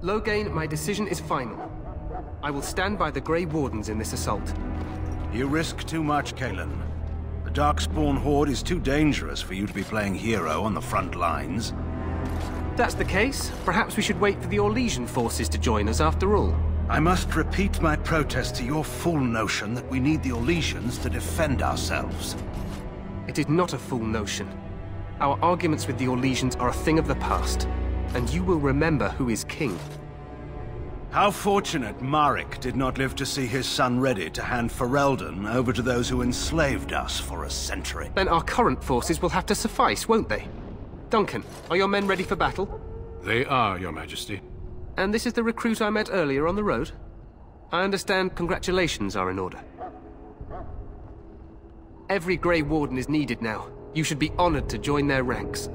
Loghain, my decision is final. I will stand by the Grey Wardens in this assault. You risk too much, Kalen. The Darkspawn Horde is too dangerous for you to be playing hero on the front lines. If that's the case, perhaps we should wait for the Orlesian forces to join us after all. I must repeat my protest to your fool notion that we need the Orlesians to defend ourselves. It is not a fool notion. Our arguments with the Orlesians are a thing of the past, and you will remember who is king. How fortunate Marek did not live to see his son ready to hand Ferelden over to those who enslaved us for a century. Then our current forces will have to suffice, won't they? Duncan, are your men ready for battle? They are, Your Majesty. And this is the recruit I met earlier on the road? I understand congratulations are in order. Every Grey Warden is needed now. You should be honored to join their ranks.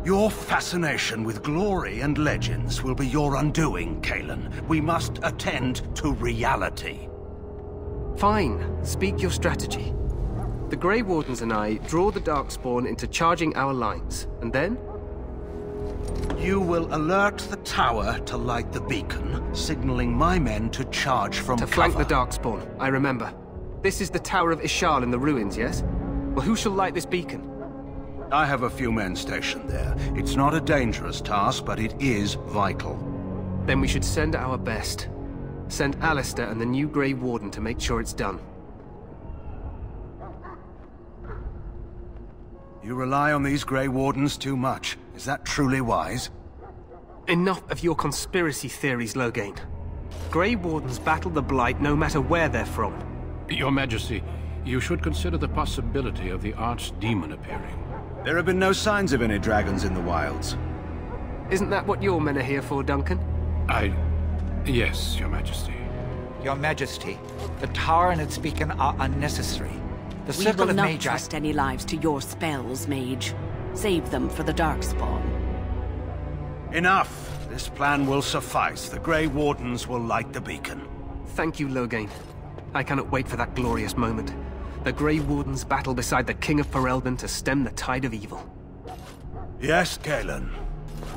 Your fascination with glory and legends will be your undoing, Kalen. We must attend to reality. Fine. Speak your strategy. The Grey Wardens and I draw the Darkspawn into charging our lines, and then? You will alert the tower to light the beacon, signaling my men to charge from cover. To flank the Darkspawn, I remember. This is the Tower of Ishal in the ruins, yes? Well, who shall light this beacon? I have a few men stationed there. It's not a dangerous task, but it is vital. Then we should send our best. Send Alistair and the new Grey Warden to make sure it's done. You rely on these Grey Wardens too much. Is that truly wise? Enough of your conspiracy theories, Loghain. Grey Wardens battle the Blight no matter where they're from. Your Majesty, you should consider the possibility of the Archdemon appearing. There have been no signs of any dragons in the wilds. Isn't that what your men are here for, Duncan? Yes, Your Majesty. Your Majesty, the tower and its beacon are unnecessary. The We circle will of not Magi... trust any lives to your spells, Mage. Save them for the Darkspawn. Enough! This plan will suffice. The Grey Wardens will light the beacon. Thank you, Loghain. I cannot wait for that glorious moment. The Grey Wardens battle beside the King of Ferelden to stem the tide of evil. Yes, Kalen.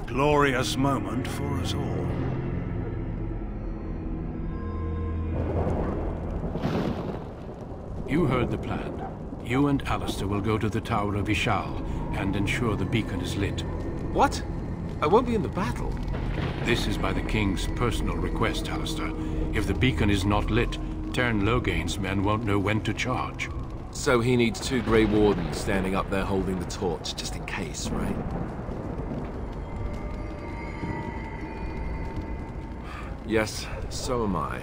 Glorious moment for us all. You heard the plan. You and Alistair will go to the Tower of Ishal and ensure the beacon is lit. What? I won't be in the battle. This is by the King's personal request, Alistair. If the beacon is not lit, Tern Loghain's men won't know when to charge. So he needs 2 Grey Wardens standing up there holding the torch, just in case, right? Yes, so am I.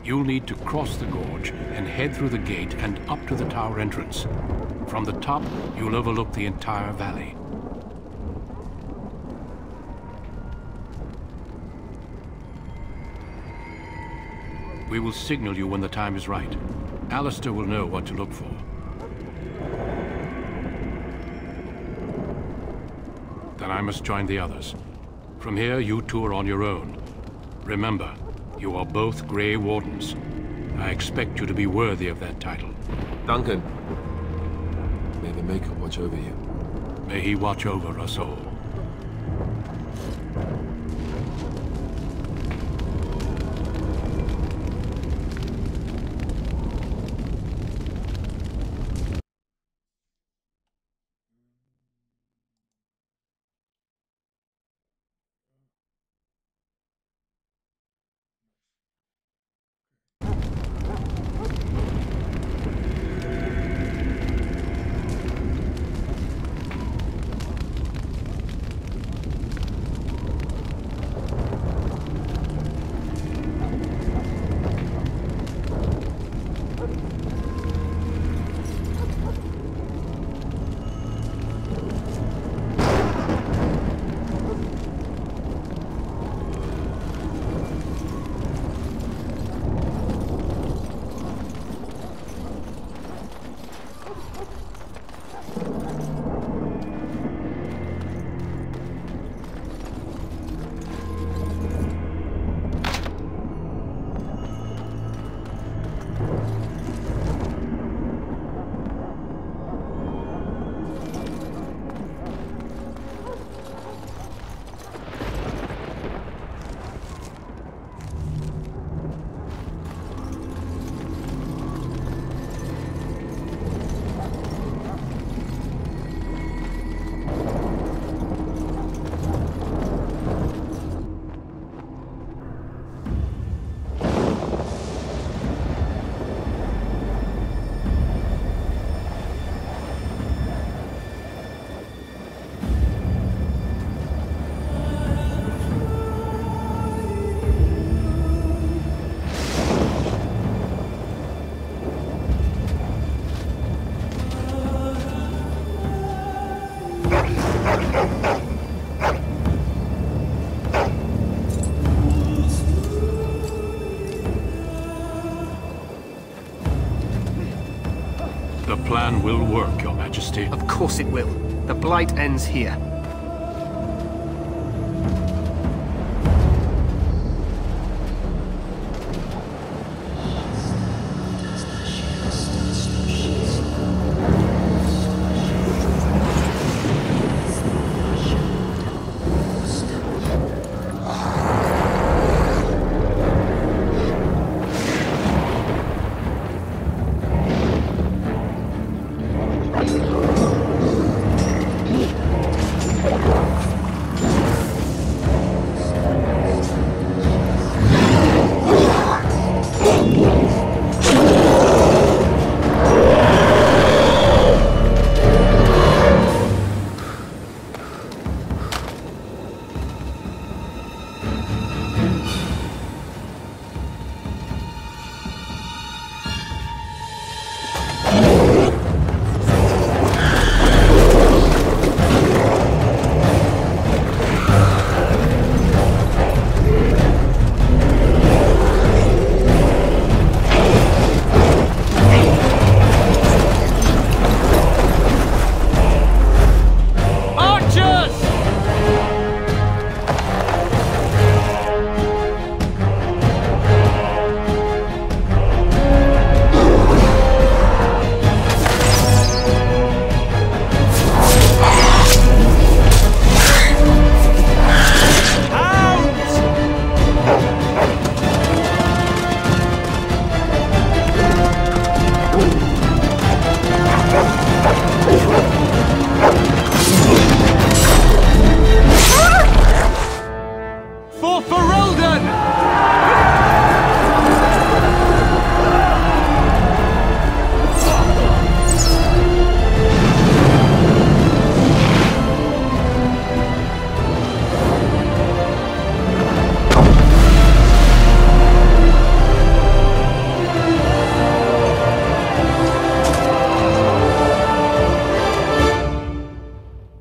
You'll need to cross the gorge and head through the gate and up to the tower entrance. From the top, you'll overlook the entire valley. We will signal you when the time is right. Alistair will know what to look for. Then I must join the others. From here, you two are on your own. Remember, you are both Grey Wardens. I expect you to be worthy of that title. Duncan, may the Maker watch over you. May he watch over us all. The plan will work, Your Majesty. Of course it will. The Blight ends here.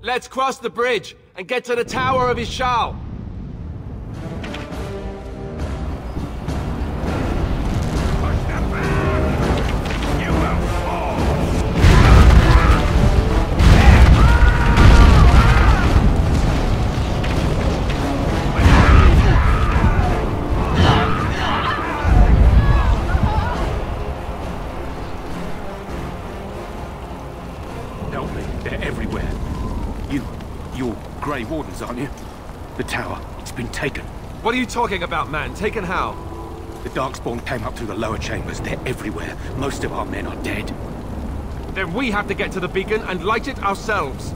Let's cross the bridge and get to the Tower of Ishal. Help me, they're everywhere. You're Grey Wardens, aren't you? The tower, it's been taken. What are you talking about, man? Taken how? The Darkspawn came up through the lower chambers. They're everywhere. Most of our men are dead. Then we have to get to the beacon and light it ourselves.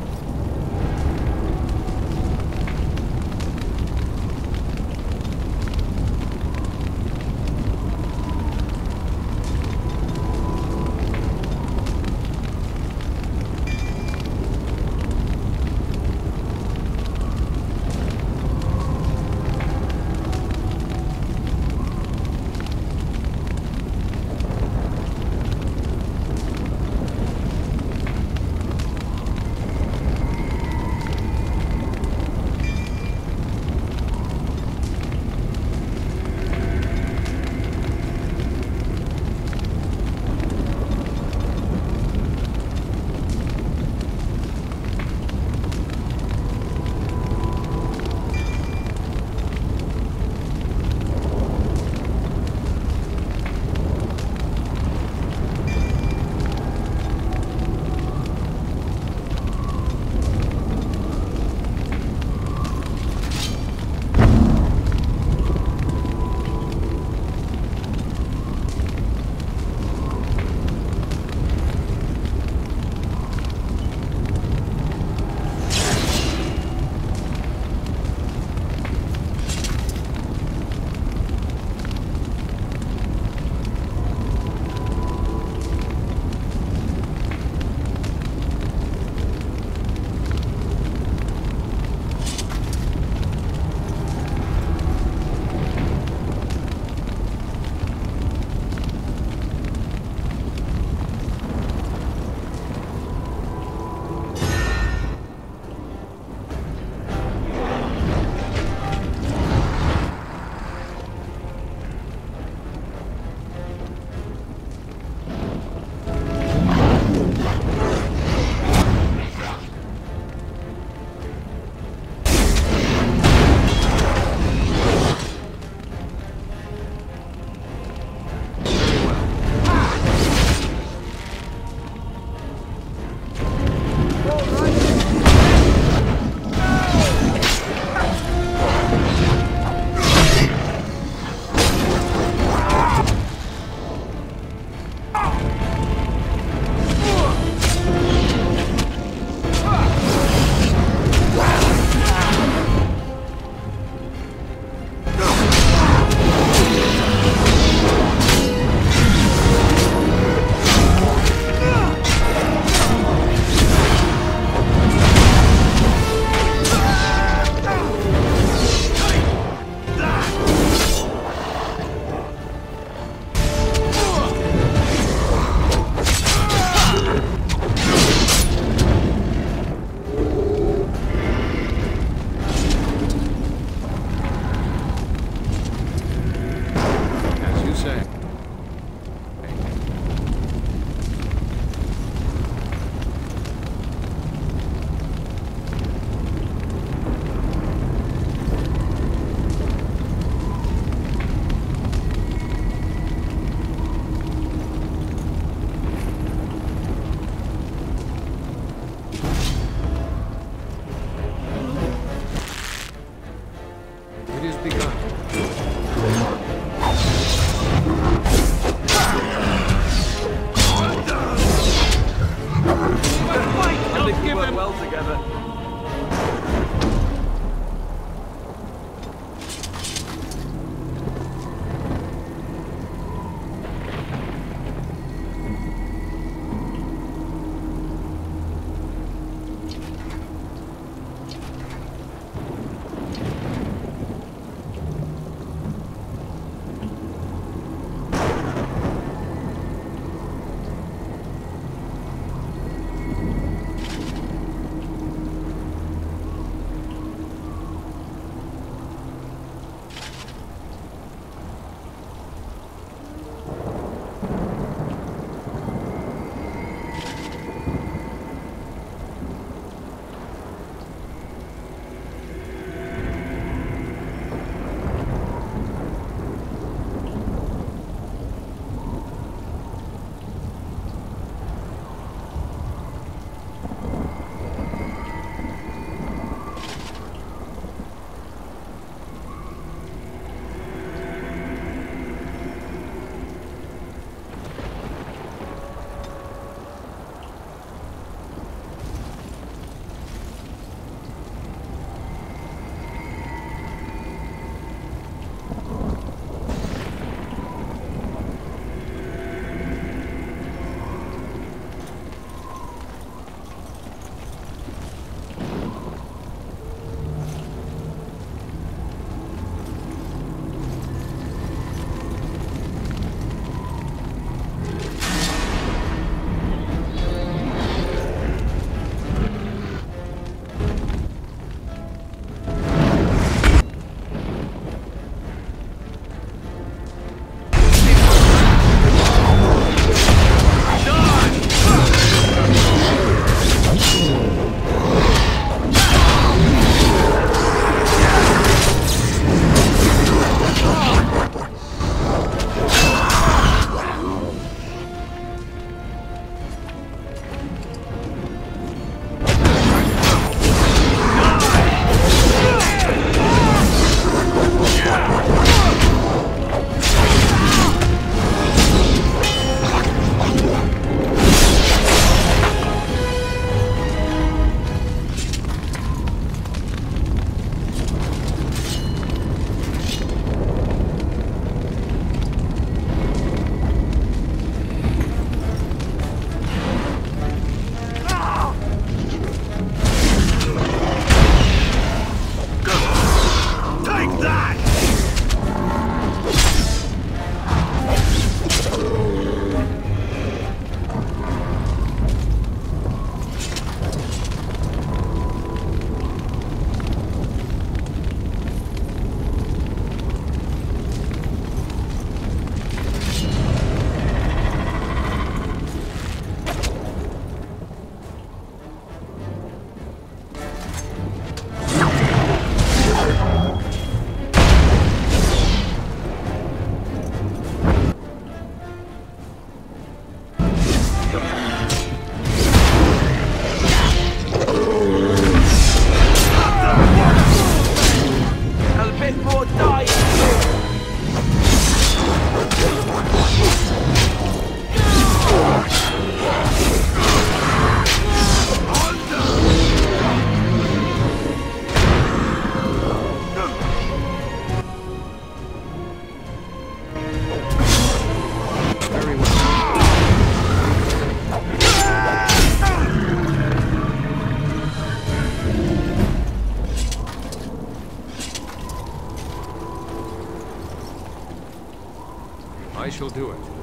shall do it.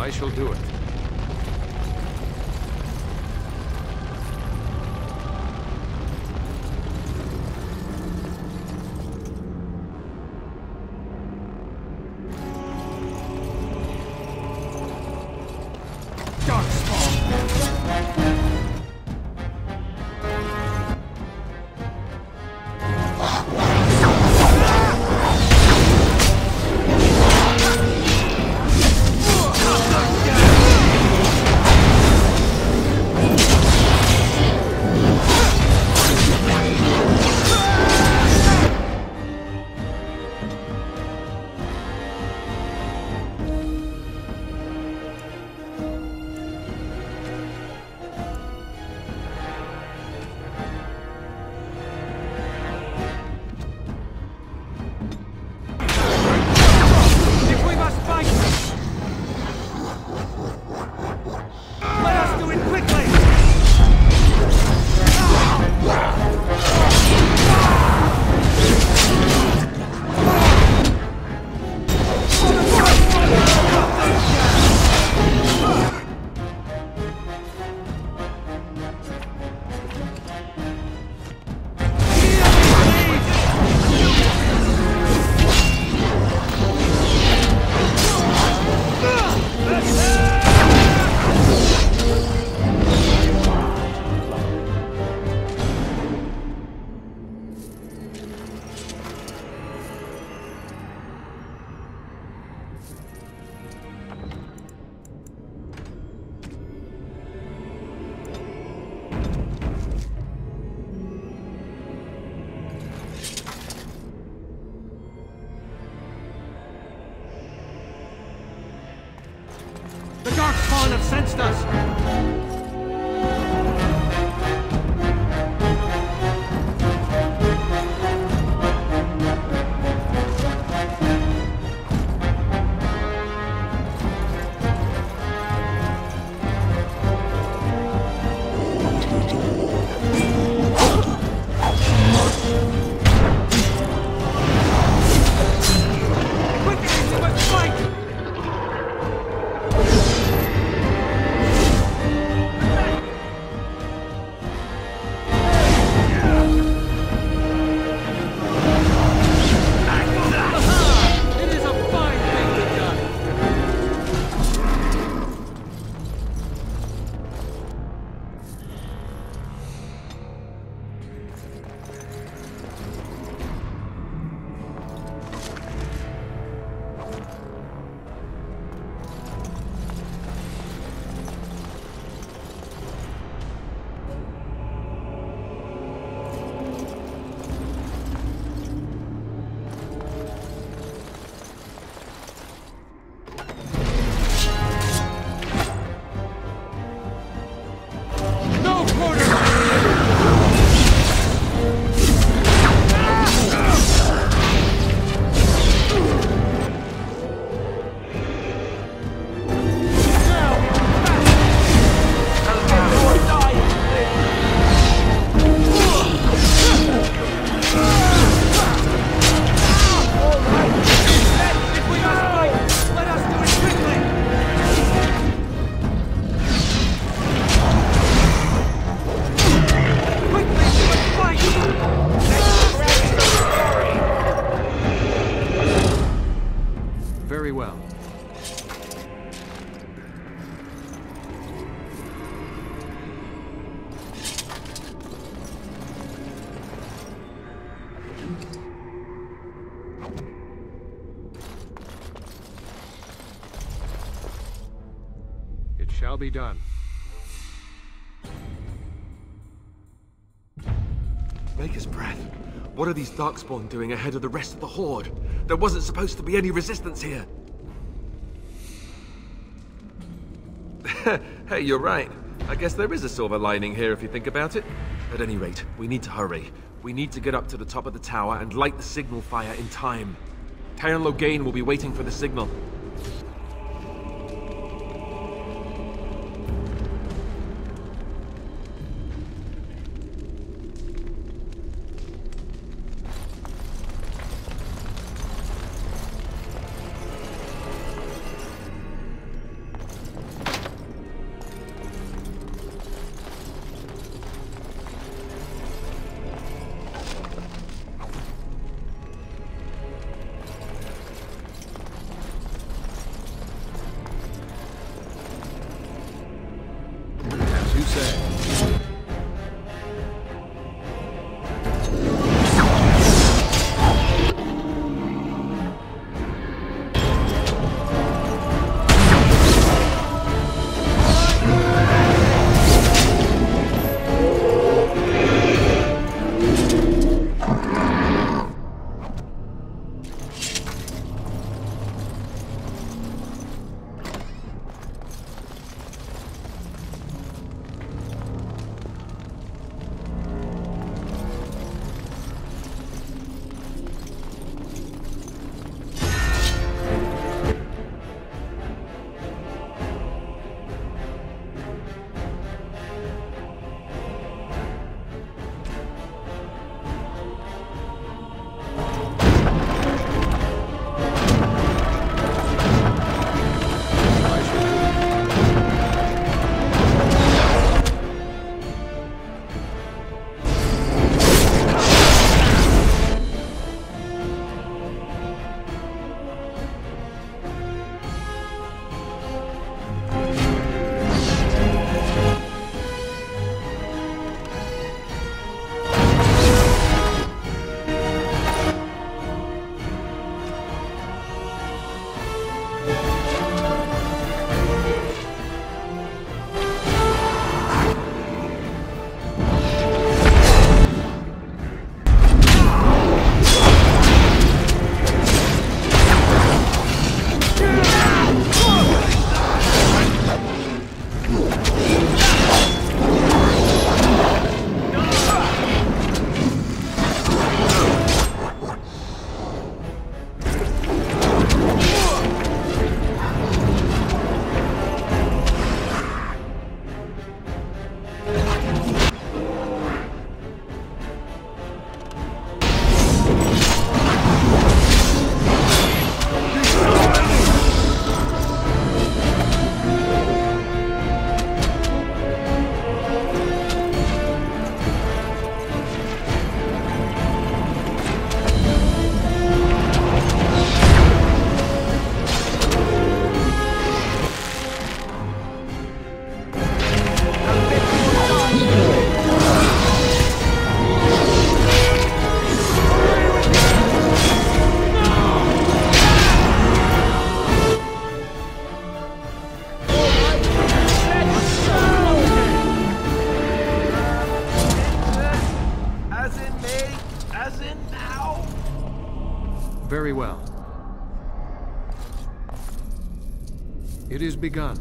I shall do it. The Darkspawn have sensed us! Very well. It shall be done. Maker's breath. What are these Darkspawn doing ahead of the rest of the Horde? There wasn't supposed to be any resistance here. Hey, you're right. I guess there is a silver lining here if you think about it. At any rate, we need to hurry. We need to get up to the top of the tower and light the signal fire in time. Tyron Loghain will be waiting for the signal. Very well. It is begun.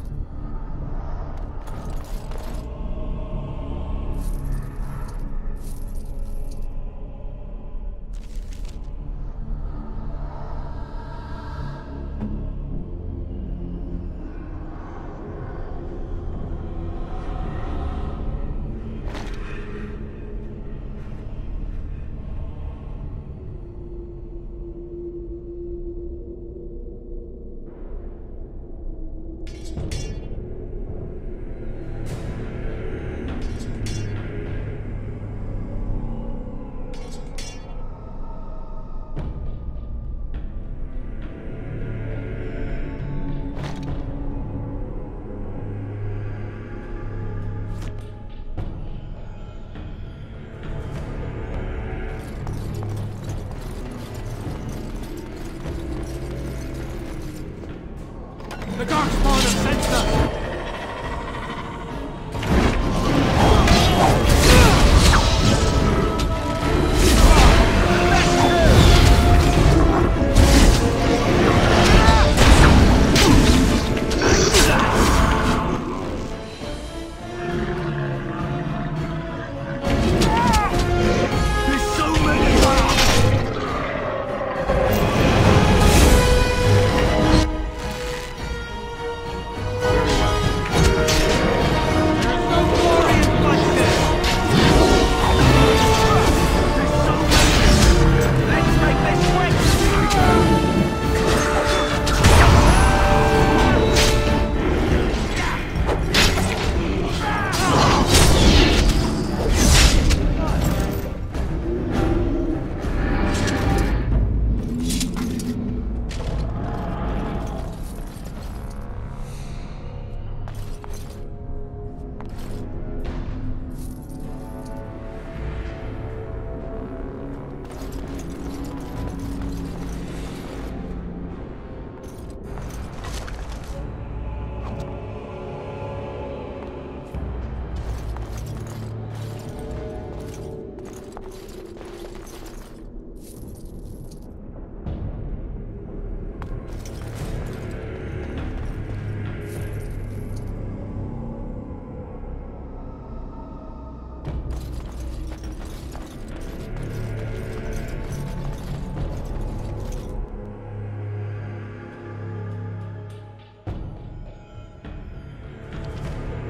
The Darkspawn have sensed us!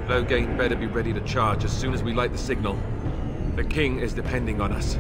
Loghain better be ready to charge as soon as we light the signal. The king is depending on us.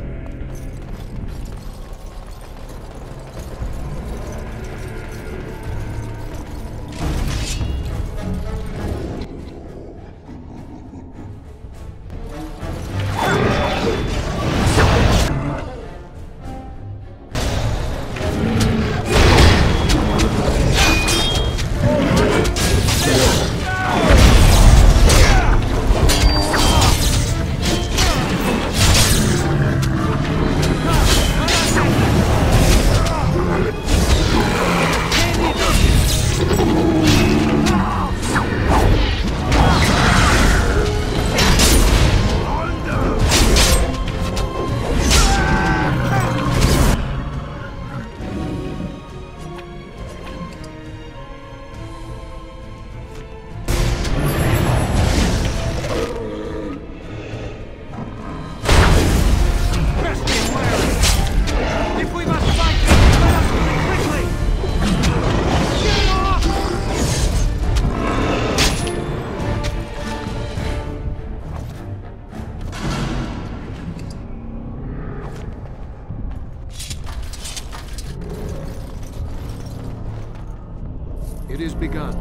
It is begun.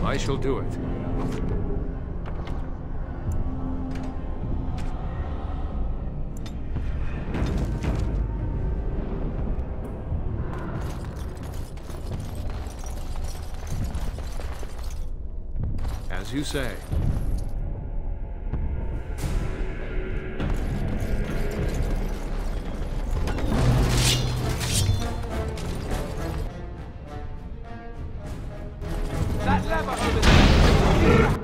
I shall do it. As you say. That lever over there!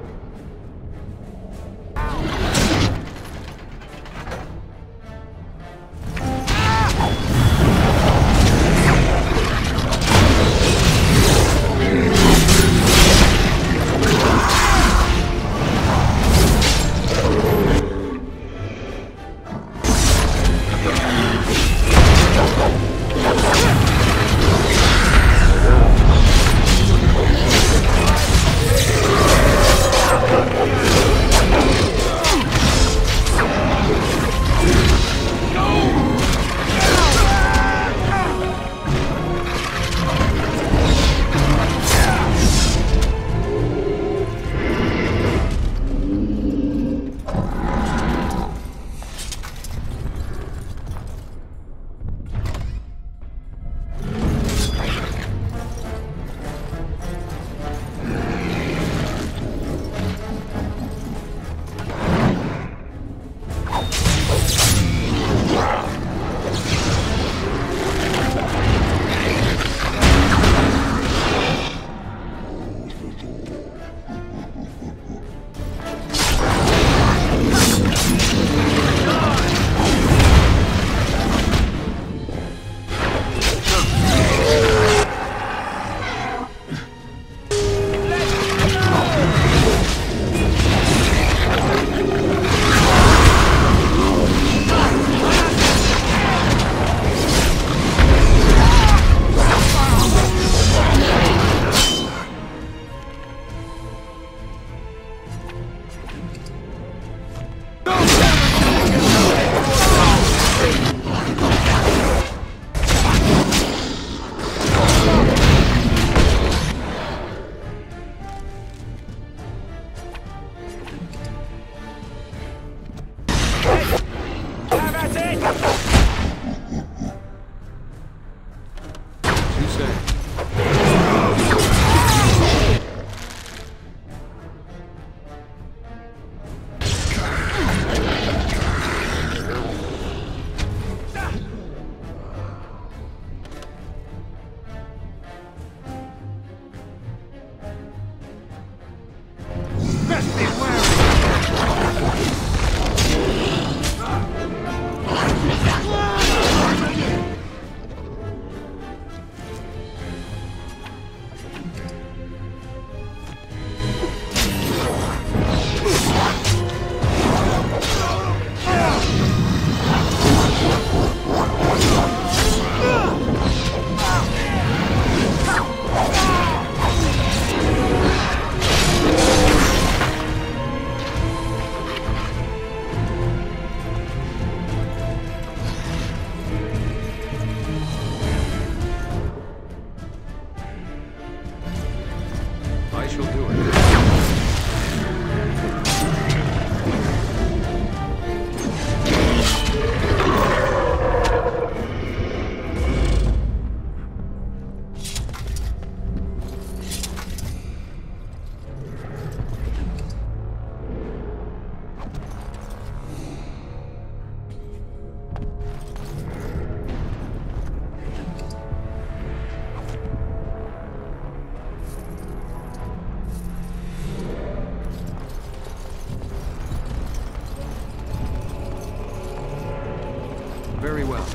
Very well.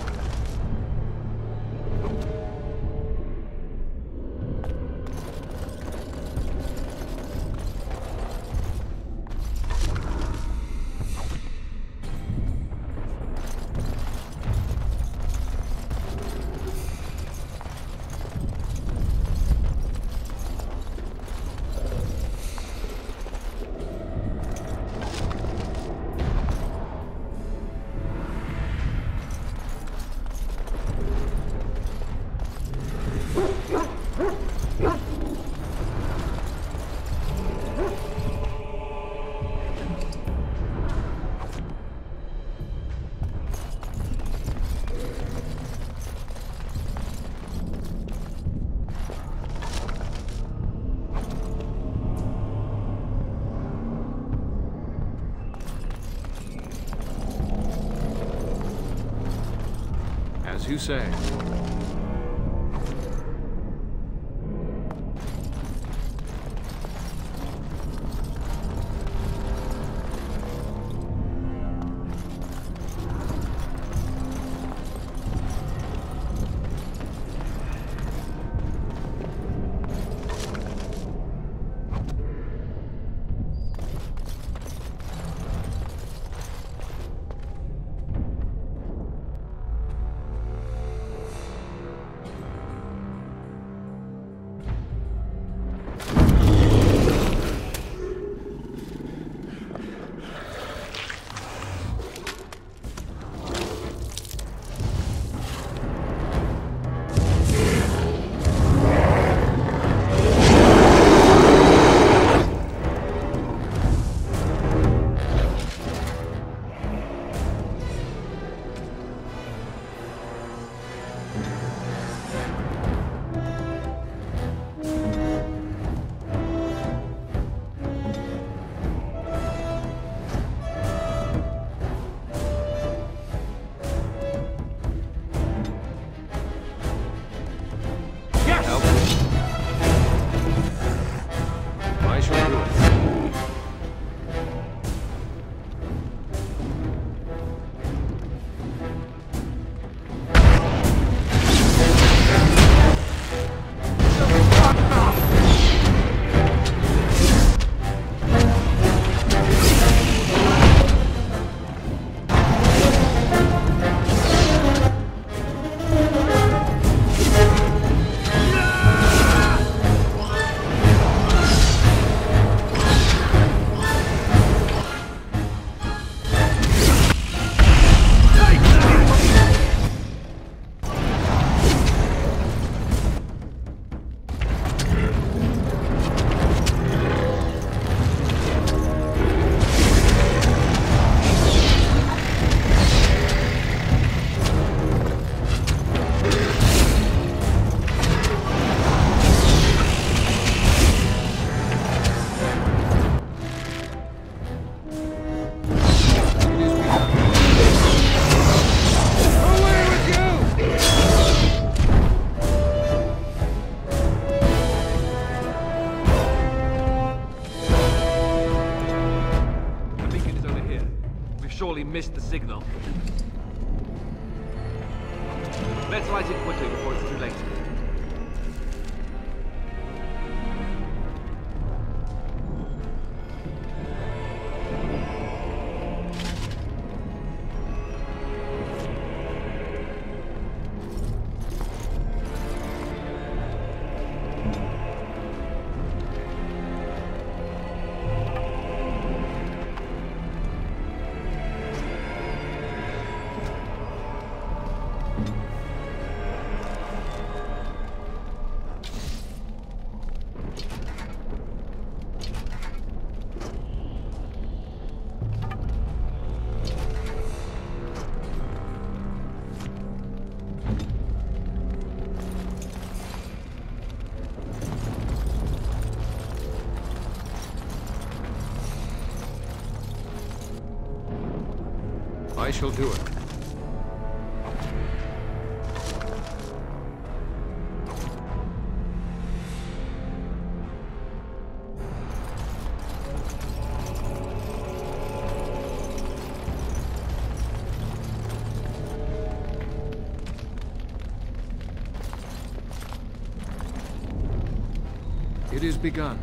As you say. Missed the signal. Let's light it quickly before it's too late. I shall do it. is begun.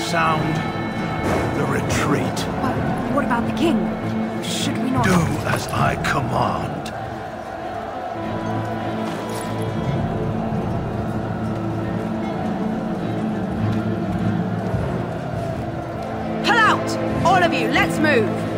Sound the retreat. But what about the king? Should we not... Do as I command. Pull out! All of you, let's move!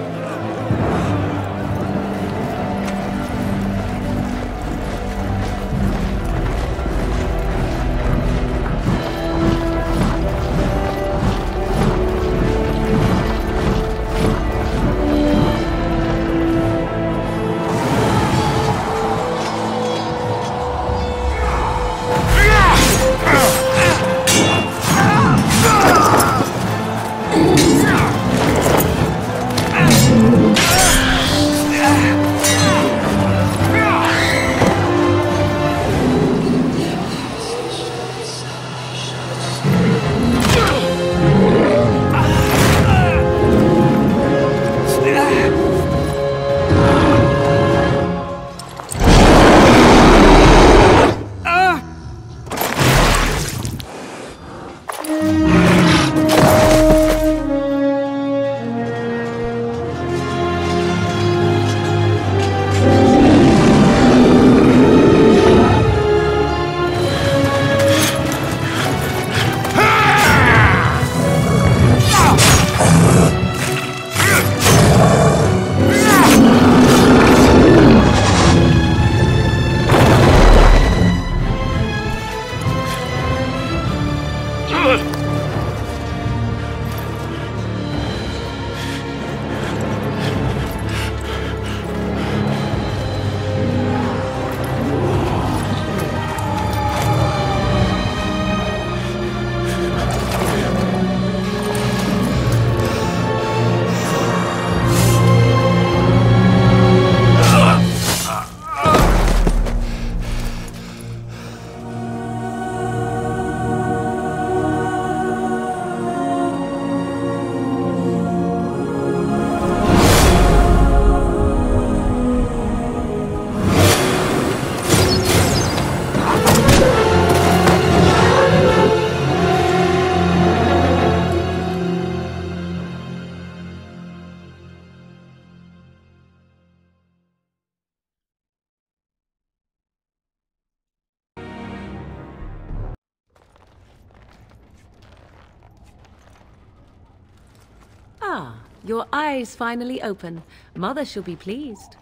Ah, your eyes finally open. Mother shall be pleased.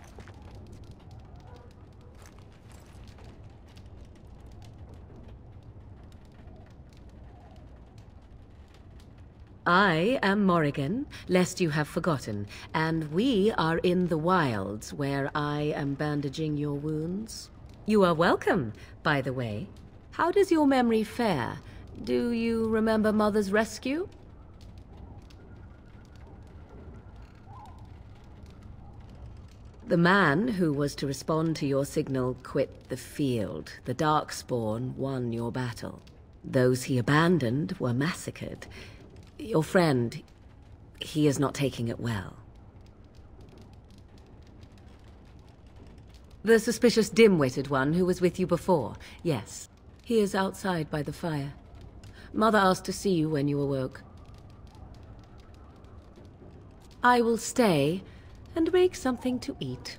I am Morrigan, lest you have forgotten, and we are in the wilds where I am bandaging your wounds. You are welcome, by the way. How does your memory fare? Do you remember Mother's rescue? The man who was to respond to your signal quit the field. The Darkspawn won your battle. Those he abandoned were massacred. Your friend, he is not taking it well. The suspicious dim-witted one who was with you before, yes. He is outside by the fire. Mother asked to see you when you awoke. I will stay and make something to eat.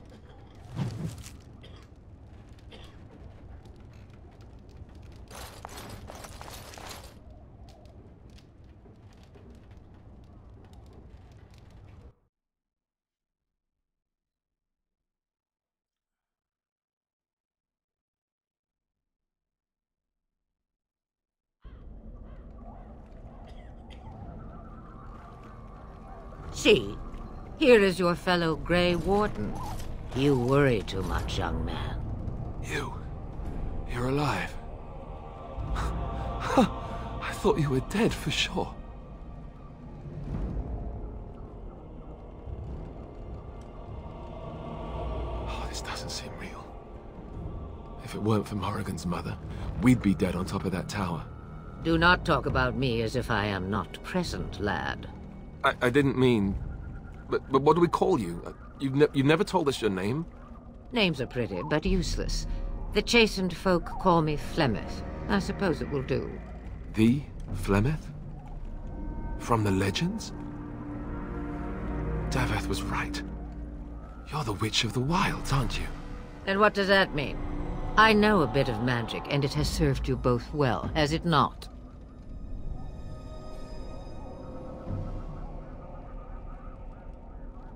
See, here is your fellow Grey Warden. You worry too much, young man. You're alive. I thought you were dead for sure. Oh, this doesn't seem real. If it weren't for Morrigan's mother, we'd be dead on top of that tower. Do not talk about me as if I am not present, lad. I didn't mean... But what do we call you? You've never told us your name? Names are pretty, but useless. The chastened folk call me Flemeth. I suppose it will do. The Flemeth? From the legends? Daveth was right. You're the Witch of the Wilds, aren't you? And what does that mean? I know a bit of magic, and it has served you both well, has it not?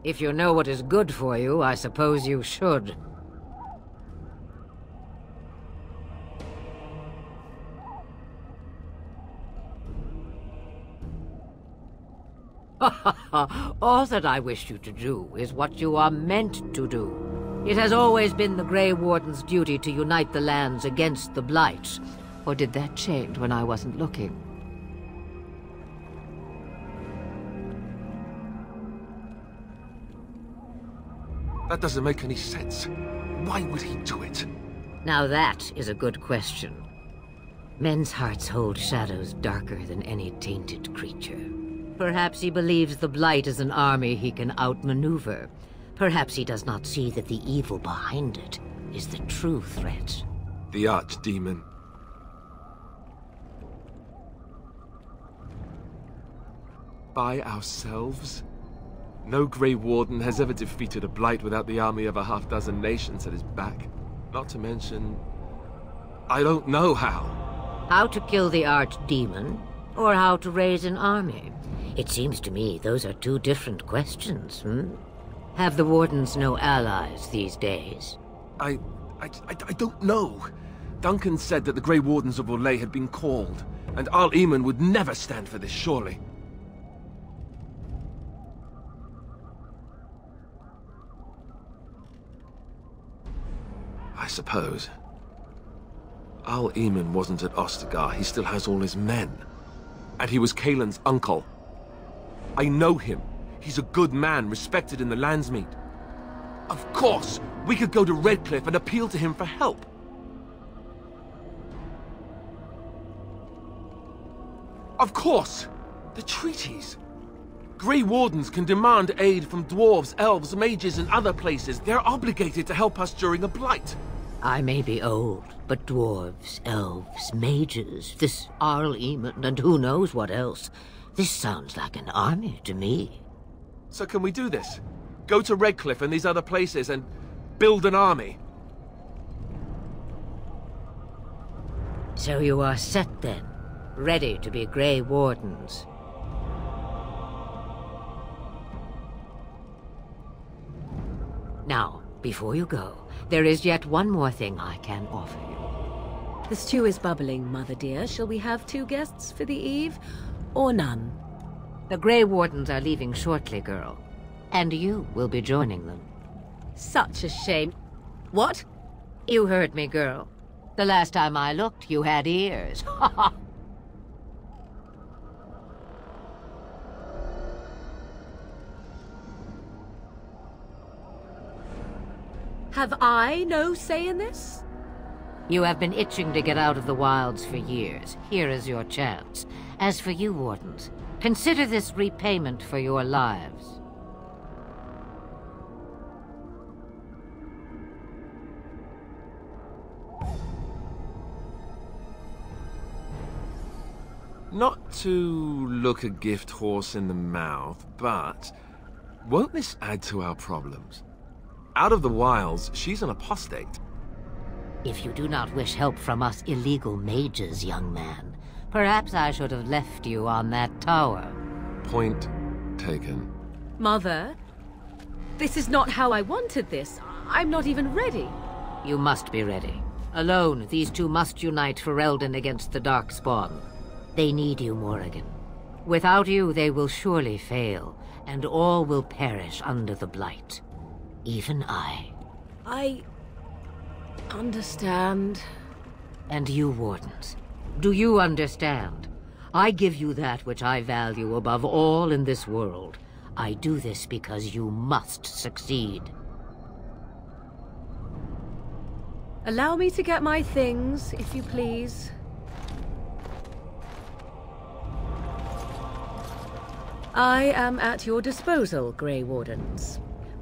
If you know what is good for you, I suppose you should. All that I wish you to do is what you are meant to do. It has always been the Grey Warden's duty to unite the lands against the Blight. Or did that change when I wasn't looking? That doesn't make any sense. Why would he do it? Now that is a good question. Men's hearts hold shadows darker than any tainted creature. Perhaps he believes the Blight is an army he can outmaneuver. Perhaps he does not see that the evil behind it is the true threat. The Archdemon. By ourselves? No Grey Warden has ever defeated a Blight without the army of a half-dozen nations at his back. Not to mention... I don't know how. How to kill the Archdemon, or how to raise an army? It seems to me those are two different questions, Have the Wardens no allies these days? I don't know. Duncan said that the Grey Wardens of Orlais had been called, and Arl Eamon would never stand for this, surely. I suppose. Arl Eamon wasn't at Ostagar. He still has all his men. And he was Kaelin's uncle. I know him. He's a good man, respected in the Landsmeet. Of course, we could go to Redcliffe and appeal to him for help. Of course! The treaties. Grey Wardens can demand aid from dwarves, elves, mages, and other places. They're obligated to help us during a blight. I may be old, but dwarves, elves, mages, this Arl Eamon, and who knows what else. This sounds like an army to me. So can we do this? Go to Redcliffe and these other places and build an army? So you are set then, ready to be Grey Wardens. Now, before you go, there is yet one more thing I can offer you. The stew is bubbling, Mother dear. Shall we have 2 guests for the eve, or none? The Grey Wardens are leaving shortly, girl. And you will be joining them. Such a shame. What? You heard me, girl. The last time I looked, you had ears. Have I no say in this? You have been itching to get out of the wilds for years. Here is your chance. As for you, Wardens, consider this repayment for your lives. Not to look a gift horse in the mouth, but won't this add to our problems? Out of the wilds, she's an apostate. If you do not wish help from us illegal mages, young man, perhaps I should have left you on that tower. Point taken. Mother, this is not how I wanted this. I'm not even ready. You must be ready. Alone, these two must unite Ferelden against the Darkspawn. They need you, Morrigan. Without you, they will surely fail, and all will perish under the Blight. Even I. I understand. And you, Wardens, do you understand? I give you that which I value above all in this world. I do this because you must succeed. Allow me to get my things, if you please. I am at your disposal, Grey Wardens.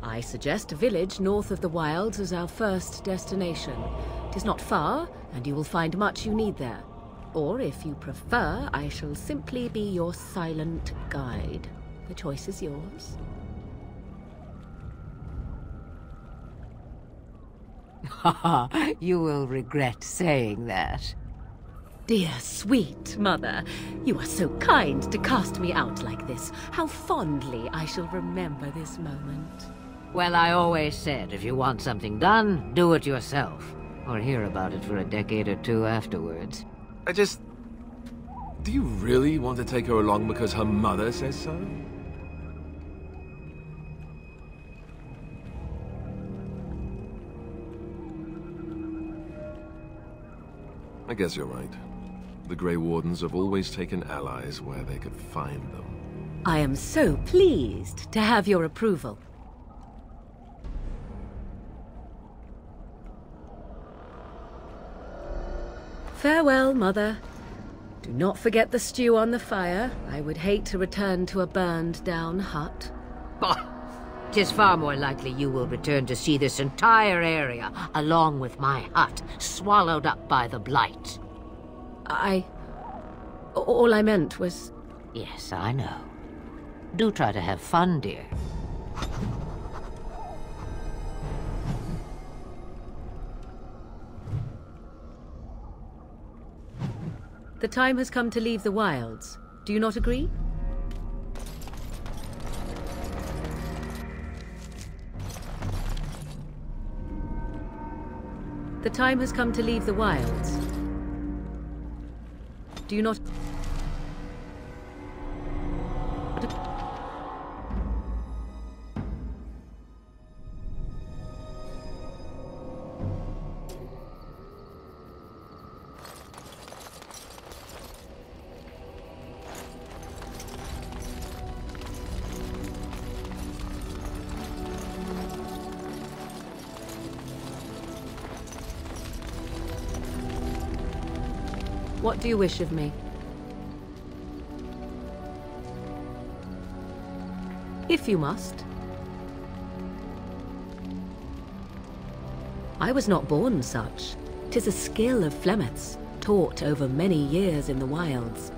I suggest a village north of the wilds as our first destination. It is not far, and you will find much you need there. Or, if you prefer, I shall simply be your silent guide. The choice is yours. You will regret saying that. Dear sweet mother, you are so kind to cast me out like this. How fondly I shall remember this moment. Well, I always said, if you want something done, do it yourself. Or hear about it for a decade or two afterwards. Do you really want to take her along because her mother says so? I guess you're right. The Grey Wardens have always taken allies where they could find them. I am so pleased to have your approval. Farewell, Mother. Do not forget the stew on the fire. I would hate to return to a burned-down hut. Bah! 'Tis far more likely you will return to see this entire area, along with my hut, swallowed up by the blight. All I meant was... Yes, I know. Do try to have fun, dear. The time has come to leave the wilds. Do you not agree? The time has come to leave the wilds. Do you not... What do you wish of me? If you must. I was not born such. 'Tis a skill of Flemeth's, taught over many years in the wilds.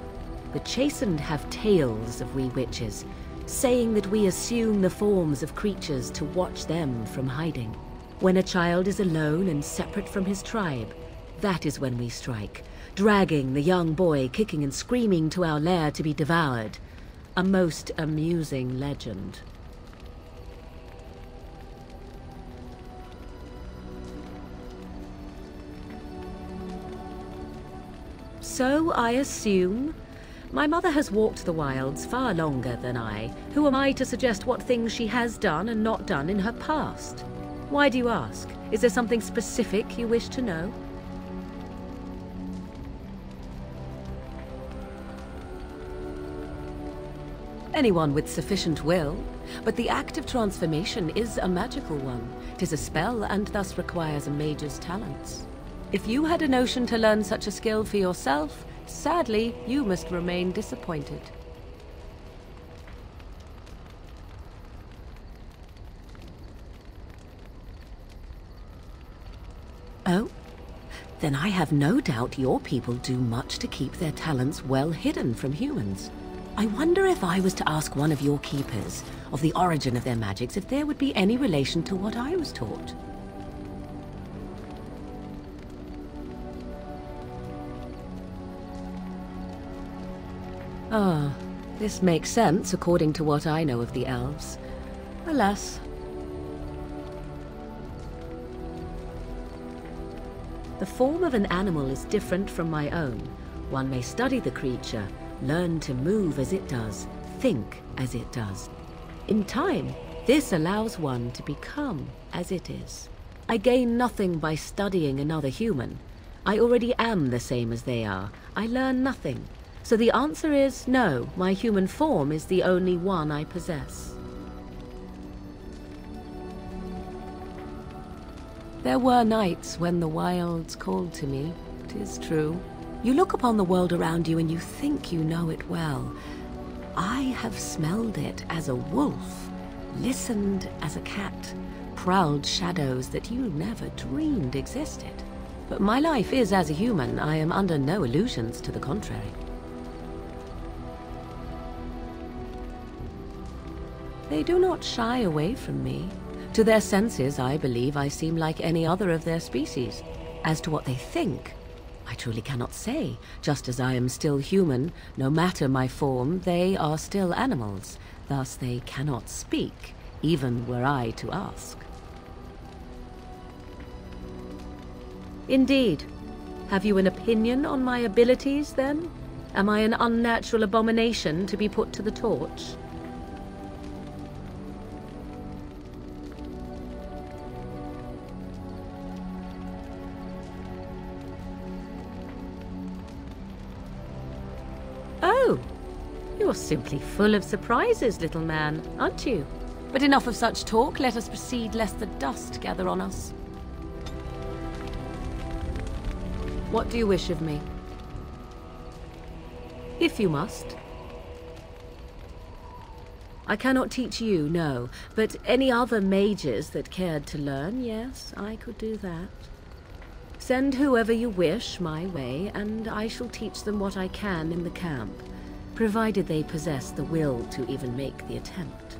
The chastened have tales of we witches, saying that we assume the forms of creatures to watch them from hiding. When a child is alone and separate from his tribe, that is when we strike, dragging the young boy kicking and screaming to our lair to be devoured. A most amusing legend. So I assume. My mother has walked the wilds far longer than I. Who am I to suggest what things she has done and not done in her past? Why do you ask? Is there something specific you wish to know? Anyone with sufficient will, but the act of transformation is a magical one. 'Tis a spell and thus requires a mage's talents. If you had a notion to learn such a skill for yourself, sadly, you must remain disappointed. Oh? Then I have no doubt your people do much to keep their talents well hidden from humans. I wonder if I was to ask one of your keepers of the origin of their magics, if there would be any relation to what I was taught. Ah, this makes sense according to what I know of the elves. Alas. The form of an animal is different from my own. One may study the creature, learn to move as it does, think as it does. In time, this allows one to become as it is. I gain nothing by studying another human. I already am the same as they are. I learn nothing. So the answer is no, my human form is the only one I possess. There were nights when the wilds called to me, 'tis true. You look upon the world around you and you think you know it well. I have smelled it as a wolf, listened as a cat, prowled shadows that you never dreamed existed. But my life is as a human. I am under no illusions to the contrary. They do not shy away from me. To their senses, I believe I seem like any other of their species. As to what they think, I truly cannot say. Just as I am still human, no matter my form, they are still animals. Thus they cannot speak, even were I to ask. Indeed. Have you an opinion on my abilities, then? Am I an unnatural abomination to be put to the torch? Oh, you're simply full of surprises, little man, aren't you? But enough of such talk. Let us proceed, lest the dust gather on us. What do you wish of me? If you must. I cannot teach you, no, but any other mages that cared to learn, yes, I could do that. Send whoever you wish my way, and I shall teach them what I can in the camp, provided they possess the will to even make the attempt.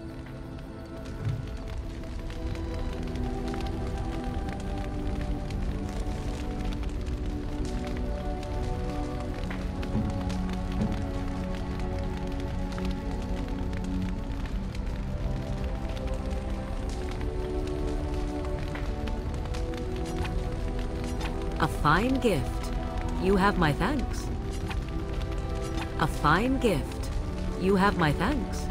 A fine gift. You have my thanks. A fine gift. You have my thanks.